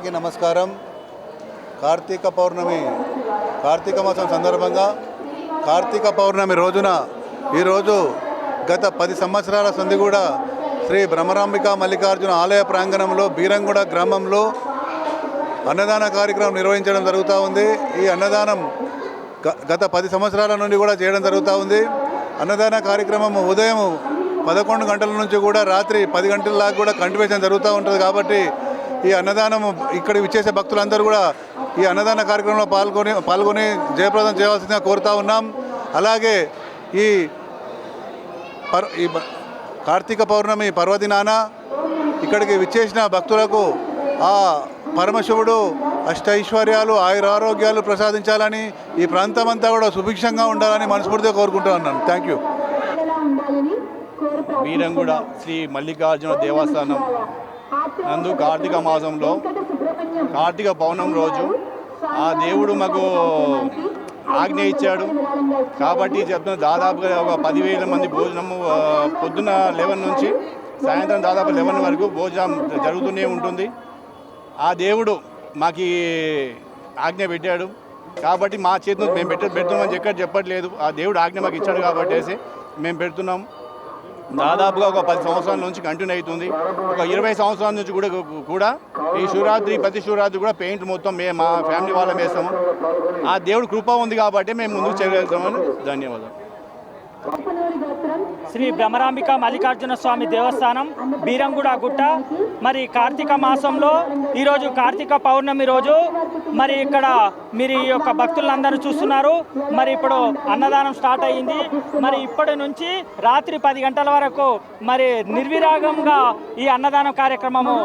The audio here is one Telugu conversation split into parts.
అందరికీ నమస్కారం. కార్తీక పౌర్ణమి, కార్తీక మాసం సందర్భంగా కార్తీక పౌర్ణమి రోజున ఈరోజు గత 10 సంవత్సరాల సంది కూడా శ్రీ బ్రహ్మరాంబిక మల్లికార్జున ఆలయ ప్రాంగణంలో బీరంగూడ గ్రామంలో అన్నదాన కార్యక్రమం నిర్వహించడం జరుగుతూ ఉంది. ఈ అన్నదానం గత 10 సంవత్సరాల నుండి కూడా చేయడం జరుగుతూ ఉంది. అన్నదాన కార్యక్రమం ఉదయం 11 గంటల నుంచి కూడా రాత్రి 10 గంటల దాకా కూడా కంటిన్యూషన్ జరుగుతూ ఉంటుంది. కాబట్టి ఈ అన్నదానం ఇక్కడ విచ్చేసే భక్తులందరూ కూడా ఈ అన్నదాన కార్యక్రమంలో పాల్గొని జయప్రదం చేయవలసిందిగా కోరుతూ ఉన్నాం. అలాగే ఈ కార్తీక పౌర్ణమి పర్వదినాన ఇక్కడికి విచ్చేసిన భక్తులకు ఆ పరమశివుడు అష్టైశ్వర్యాలు ఆయురారోగ్యాలు ప్రసాదించాలని, ఈ ప్రాంతం అంతా కూడా సుభిక్షంగా ఉండాలని మనస్ఫూర్తిగా కోరుకుంటూ ఉన్నాను. Thank you. బీరంగూడ శ్రీ మల్లికార్జున దేవస్థానం నందు కార్తీక మాసంలో కార్తీక పౌర్ణమి రోజు ఆ దేవుడు మాకు ఆజ్ఞ ఇచ్చాడు. కాబట్టి చెప్తున్న దాదాపుగా ఒక 10,000 మంది భోజనము పొద్దున 11 నుంచి సాయంత్రం దాదాపు 11 వరకు భోజనం జరుగుతూనే ఉంటుంది. ఆ దేవుడు మాకు ఆజ్ఞ పెట్టాడు. కాబట్టి మా చేతిలో మేము పెడుతున్నామని ఎక్కడ చెప్పట్లేదు. ఆ దేవుడు ఆజ్ఞ మాకు ఇచ్చాడు కాబట్టి మేము పెడుతున్నాం. దాదాపుగా ఒక 10 సంవత్సరాల నుంచి కంటిన్యూ అవుతుంది. ఒక 20 సంవత్సరాల నుంచి కూడా ఈ శివరాత్రి ప్రతి శివరాత్రి కూడా పెయింట్ మొత్తం మేము మా ఫ్యామిలీ వాళ్ళం వేస్తాము. ఆ దేవుడు కృప ఉంది కాబట్టి మేము ముందుకు చేయగలుగుతామని. ధన్యవాదాలు. శ్రీ బ్రహ్మరాంబిక మల్లికార్జున స్వామి దేవస్థానం బీరంగూడ గుట్ట. మరి కార్తీక మాసంలో ఈరోజు కార్తీక పౌర్ణమి రోజు మరి ఇక్కడ మీరు ఈ యొక్క భక్తులందరూ చూస్తున్నారు. మరి ఇప్పుడు అన్నదానం స్టార్ట్ అయ్యింది. మరి ఇప్పటి నుంచి రాత్రి 10 గంటల వరకు మరి నిర్విరాగంగా ఈ అన్నదాన కార్యక్రమము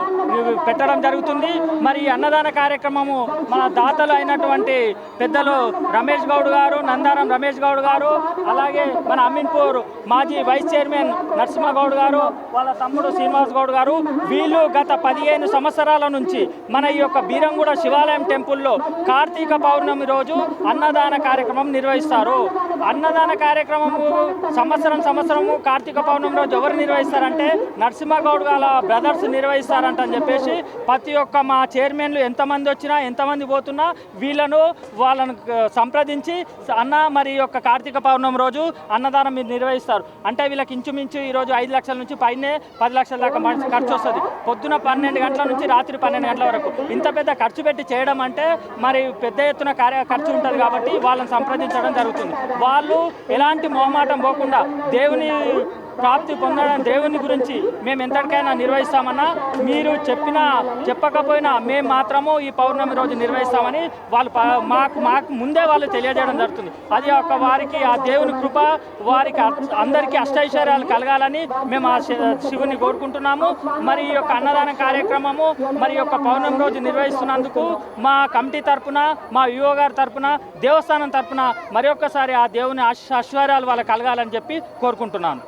పెట్టడం జరుగుతుంది. మరి ఈ అన్నదాన కార్యక్రమము మన దాతలు అయినటువంటి పెద్దలు రమేష్ గౌడ్ గారు, నందారం రమేష్ గౌడ్ గారు, అలాగే మన అమీన్పూర్ మాజీ వైస్ చైర్మన్ నరసింహగౌడ్ గారు, వాళ్ళ తమ్ముడు శ్రీనివాస్ గౌడ్ గారు, వీళ్ళు గత 15 సంవత్సరాల నుంచి మన ఈ యొక్క బీరంగూడ శివాలయం టెంపుల్లో కార్తీక పౌర్ణమి రోజు అన్నదాన కార్యక్రమం నిర్వహిస్తారు. అన్నదాన కార్యక్రమము సంవత్సరము కార్తీక పౌర్ణమి రోజు ఎవరు నిర్వహిస్తారంటే నరసింహగౌడ్ గాల బ్రదర్స్ నిర్వహిస్తారంట అని చెప్పేసి ప్రతి ఒక్క మా చైర్మన్లు ఎంతమంది వచ్చినా ఎంతమంది పోతున్నా వాళ్ళను సంప్రదించి అన్న మరి యొక్క కార్తీక పౌర్ణమి రోజు అన్నదానం మీరు నిర్వహిస్తారు అంటే వీళ్ళకి ఇంచుమించు ఈరోజు 5 లక్షల నుంచి పైనే 10 లక్షల దాకా ఖర్చు వస్తుంది. పొద్దున 12 గంటల నుంచి రాత్రి 12 గంటల వరకు ఇంత పెద్ద ఖర్చు పెట్టి చేయడం అంటే మరి పెద్ద ఎత్తున ఖర్చు ఉంటుంది. కాబట్టి వాళ్ళని సంప్రదించడం జరుగుతుంది. వాళ్ళు ఎలాంటి మొహమాటం పోకుండా దేవుని ప్రాప్తి పొందడం దేవుని గురించి మేము ఎంతటికైనా నిర్వహిస్తామన్నా, మీరు చెప్పకపోయినా మేము మాత్రము ఈ పౌర్ణమి రోజు నిర్వహిస్తామని వాళ్ళు మాకు ముందే వాళ్ళు తెలియజేయడం జరుగుతుంది. అది ఒక వారికి ఆ దేవుని కృప వారికి అందరికీ అష్టైశ్వర్యాలు కలగాలని మేము ఆ శివుని కోరుకుంటున్నాము. మరి ఈ యొక్క అన్నదాన కార్యక్రమము మరి యొక్క పౌర్ణమి రోజు నిర్వహిస్తున్నందుకు మా కమిటీ తరఫున, మా యువ గారి తరఫున, దేవస్థానం తరఫున మరి ఒక్కసారి ఆ దేవుని ఐశ్వర్యాలు వాళ్ళకి కలగాలని చెప్పి కోరుకుంటున్నాను.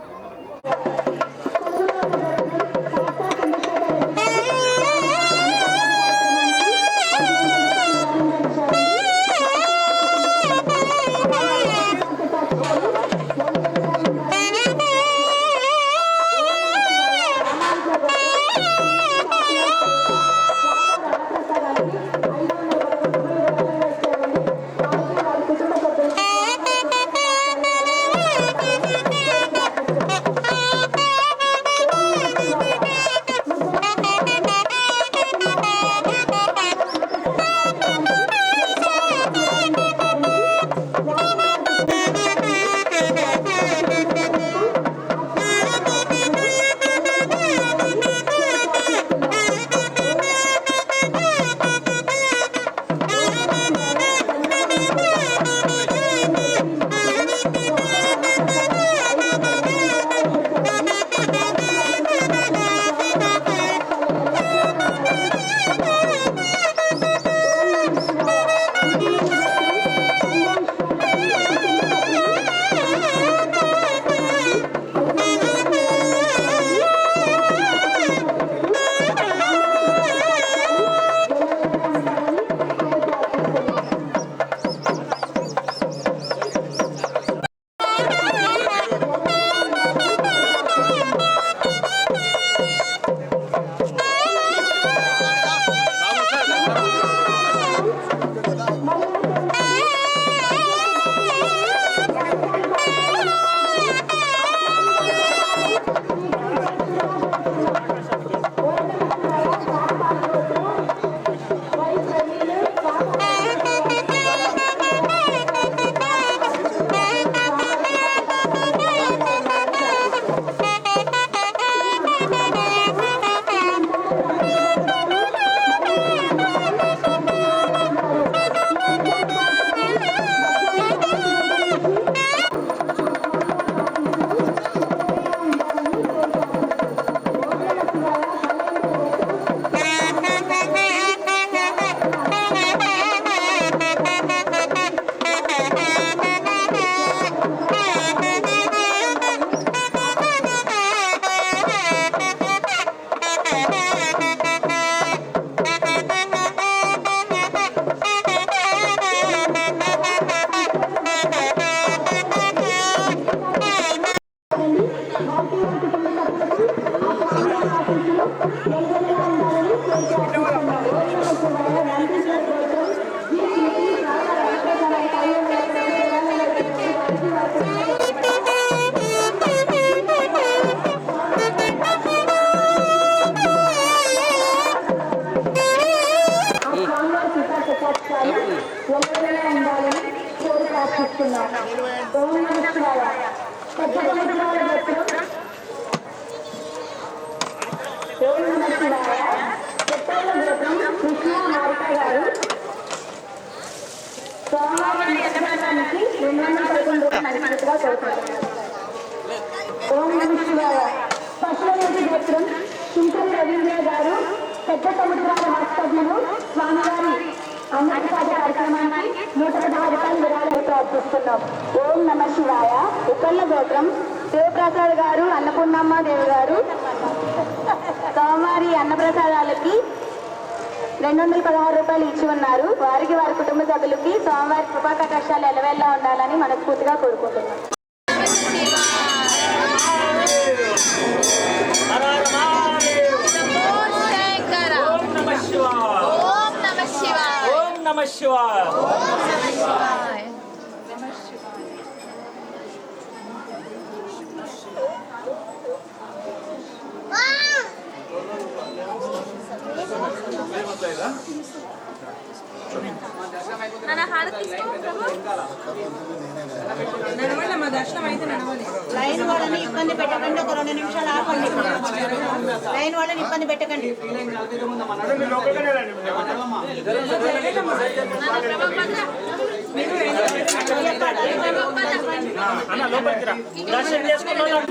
చింతూరు రవీంద్ర గారు పెద్ద సముద్రాల హాస్పిటల్ స్వామివారి అన్నప్రసాద కార్యక్రమానికి 110 రూపాయలు విరాళాలతో అర్పిస్తున్నాం. ఓం నమ శివాయ. ఉప్పల్ల గోత్రం శివప్రసాద్ గారు, అన్నపూర్ణమ్మ దేవి గారు స్వామివారి అన్నప్రసాదాలకి 216 రూపాయలు ఇచ్చి ఉన్నారు. వారికి వారి కుటుంబ సభ్యులకి స్వామివారి కృపా కటాక్షాలు ఎలవేళ్ళ ఉండాలని మనస్ఫూర్తిగా కోరుకుంటున్నాం. నమ శివాయ. లైన్ వాళ్ళని ఇబ్బంది పెట్టకండి, ఒక 2 నిమిషాలు ఆపండి. లైన్ వాళ్ళని ఇబ్బంది పెట్టకండి. దర్శనం చేసుకున్నాం.